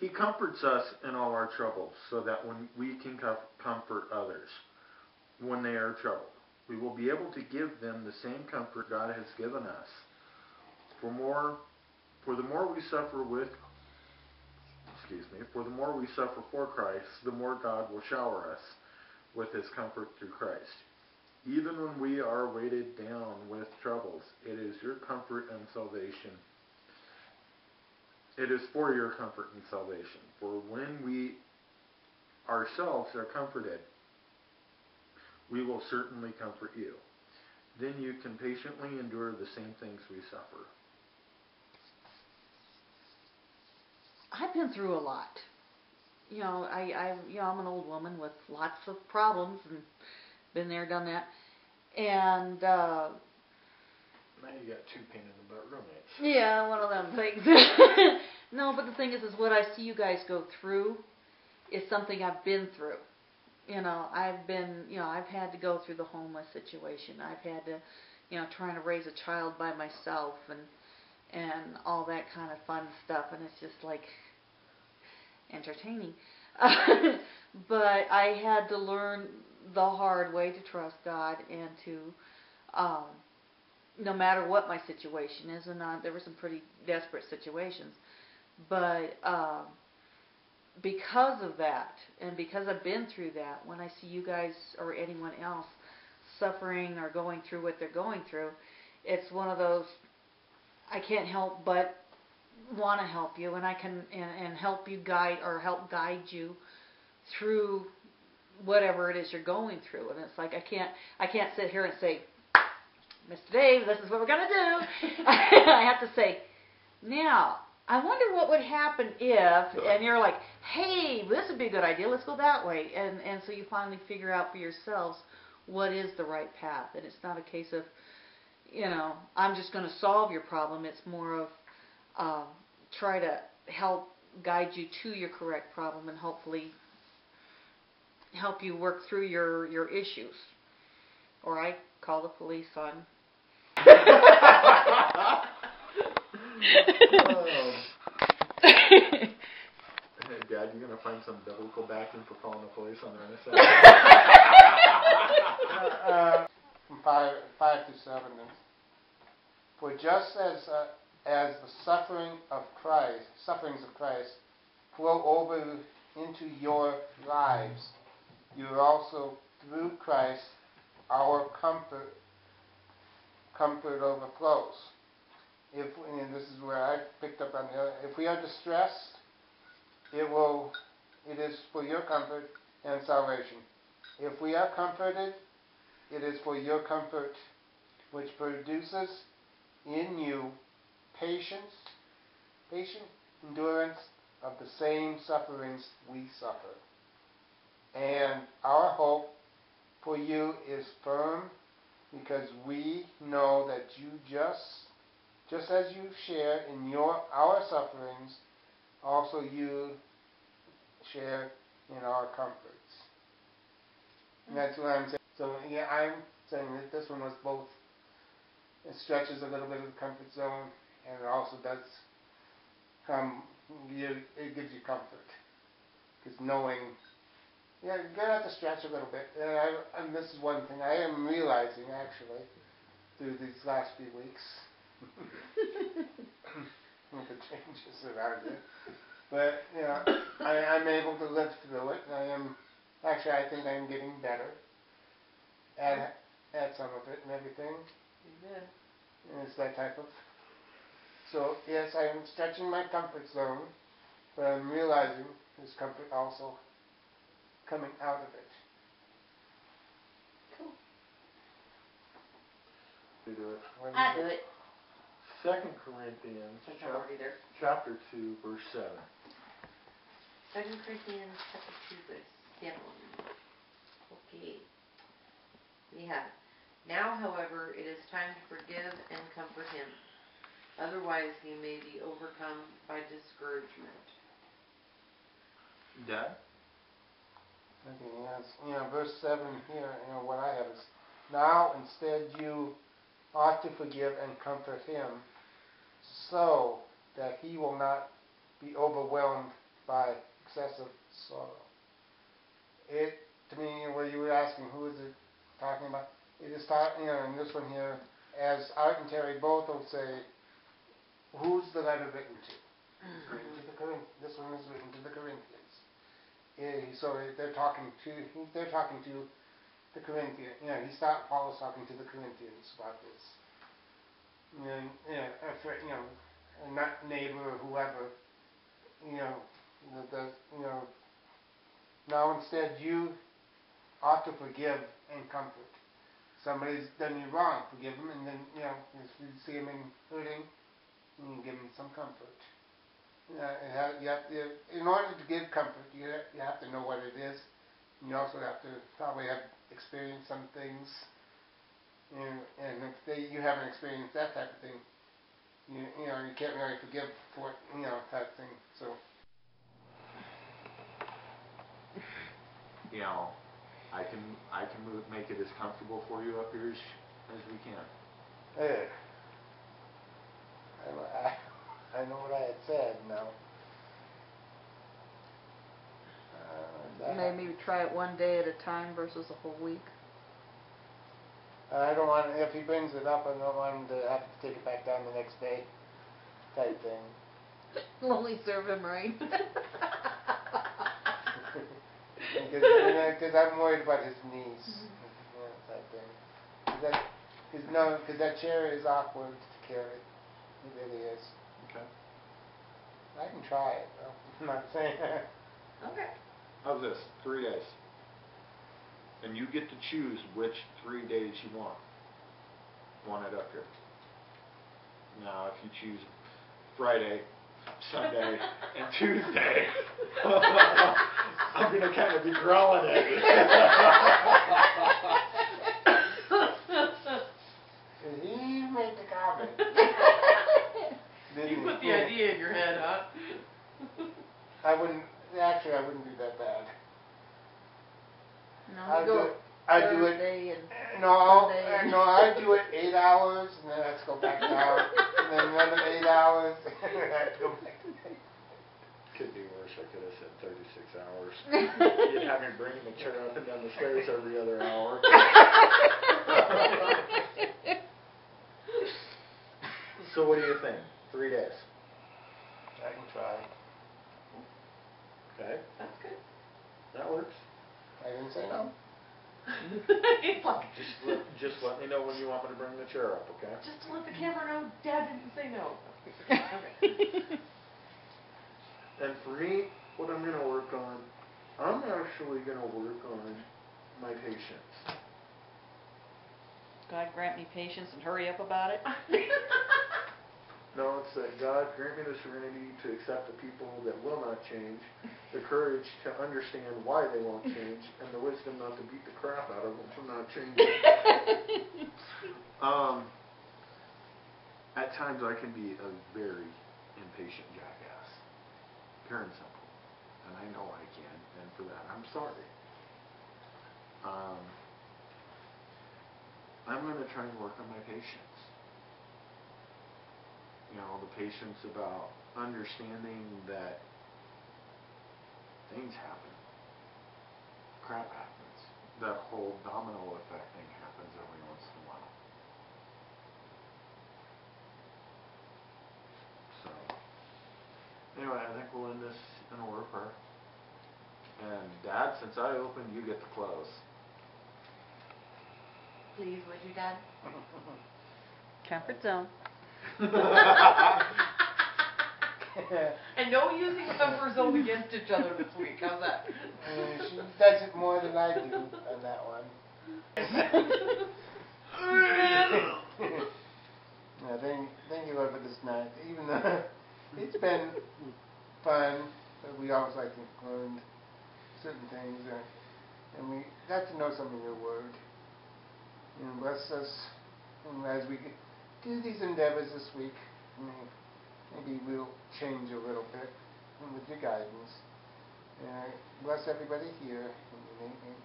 He comforts us in all our troubles, so that when we can comfort others when they are troubled, we will be able to give them the same comfort God has given us. For the more we suffer for Christ, the more God will shower us with His comfort through Christ. Even when we are weighted down with troubles, it is your comfort and salvation. It is for your comfort and salvation. For when we ourselves are comforted, we will certainly comfort you. Then you can patiently endure the same things we suffer. I've been through a lot. I'm an old woman with lots of problems and been there, done that. And now you got two pain in the butt roommates. Yeah, one of them things. No, but the thing is what I see you guys go through is something I've been through. I've had to go through the homeless situation. I've had to, trying to raise a child by myself and all that kind of fun stuff, and it's just like entertaining. But I had to learn the hard way to trust God and to, no matter what my situation is, and there were some pretty desperate situations, but because of that, and because I've been through that, when I see you guys or anyone else suffering or going through what they're going through, it's one of those, I can't help but want to help you, and I can and help you guide guide you through whatever it is you're going through. And it's like I can't sit here and say, Mr. Dave, this is what we're going to do. I have to say, now, I wonder what would happen if, and you're like, hey, this would be a good idea, let's go that way. And so you finally figure out for yourselves what is the right path. And it's not a case of, I'm just going to solve your problem. It's more of try to help guide you to your correct problem and hopefully help you work through your issues. Or I call the police on. Hey, Dad, you going to find some biblical backing for calling the police on their innocent? From 5 to 7. For just as the sufferings of Christ flow over into your lives, you also, through Christ, our comfort overflows. And this is where I picked up on the other. If we are distressed, it is for your comfort and salvation. If we are comforted, it is for your comfort, which produces in you patient endurance of the same sufferings we suffer. And our hope for you is firm, because we know that you just as you share in our sufferings, also you share in our comforts. And that's what I'm saying. So yeah, I'm saying that this one was both. It stretches a little bit of the comfort zone, and it also does it gives you comfort. Because knowing, you're going to have to stretch a little bit. And this is one thing I am realizing, actually, through these last few weeks. With the changes around it. But, I'm able to live through it. I think I'm getting better at some of it and everything. Amen. And it's that type of. So, yes, I am stretching my comfort zone, but I'm realizing there's comfort also coming out of it. Cool. You do it. I do it. 2 Corinthians chapter 2, verse 7. 2 Corinthians chapter 2, verse 7. Okay. We have it. Now, however, it is time to forgive and comfort him. Otherwise, he may be overcome by discouragement. Dad? Okay, yes. Verse 7 here, what I have is, now instead you ought to forgive and comfort him, so that he will not be overwhelmed by excessive sorrow. It, to me, where you were asking who is it talking about, it is talking, in this one here, as Art and Terry both will say, who's the letter written to? It's written to the this one is written to the Corinthians. So they're talking to the Corinthians. Paul is talking to the Corinthians about this. A neighbor or whoever, now instead you ought to forgive and comfort. Somebody's done you wrong, forgive them, and then, if you see them hurting, you can give them some comfort. In order to give comfort, you have to know what it is. You also have to probably have experienced some things. And if you haven't experienced that type of thing, you can't really forgive for it, type thing. So. I can make it as comfortable for you up here as we can. Hey. I know what I had said now. Maybe try it one day at a time versus a whole week. I don't want, if he brings it up, I don't want him to have to take it back down the next day, type thing. Will only serve him right. Because I'm worried about his knees, type thing. Because that chair is awkward to carry. It really is. Okay. I can try it, though. I'm not saying that. Okay. How's this? 3 days. And you get to choose which 3 days you want it up here. Now, if you choose Friday, Sunday, and Tuesday, I'm going to kind of be growling at you. He made the comment. You put the idea in your head, huh? I wouldn't do that bad. No, I go do it. Thursday and No, I do it 8 hours, and then I have to go back down, and then another 8 hours, and then I have to go back. Could be worse. I could have said 36 hours. You'd have me bringing the chair up and down the stairs every other hour. So what do you think? 3 days. I can try. Okay, That's good. that works. I didn't say no. He's like, Just let me know when you want me to bring the chair up, okay? just to let the camera know Dad didn't say no. Okay. And for me, what I'm going to work on, I'm actually going to work on my patience. God grant me patience and hurry up about it. No, it's that God grant me the serenity to accept the people that will not change, the courage to understand why they won't change, and the wisdom not to beat the crap out of them for not changing. At times I can be a very impatient jackass. Pure and simple. And I know I can, and for that I'm sorry. I'm going to try and work on my patience. The patience about understanding that things happen. Crap happens. That whole domino effect thing happens every once in a while. So, anyway, I think we'll end this in a word of prayer. And Dad, since I opened, you get to close. Please, would you, Dad? Comfort zone. And no using comfort zone against each other this week. How's that? She does it more than I do on that one. Thank you, Lord, for this night. Even though it's been fun, but we always like to learn certain things, and we got to know some of your word. Bless us as we do these endeavors this week. Maybe we'll change a little bit with your guidance. Bless everybody here in your name.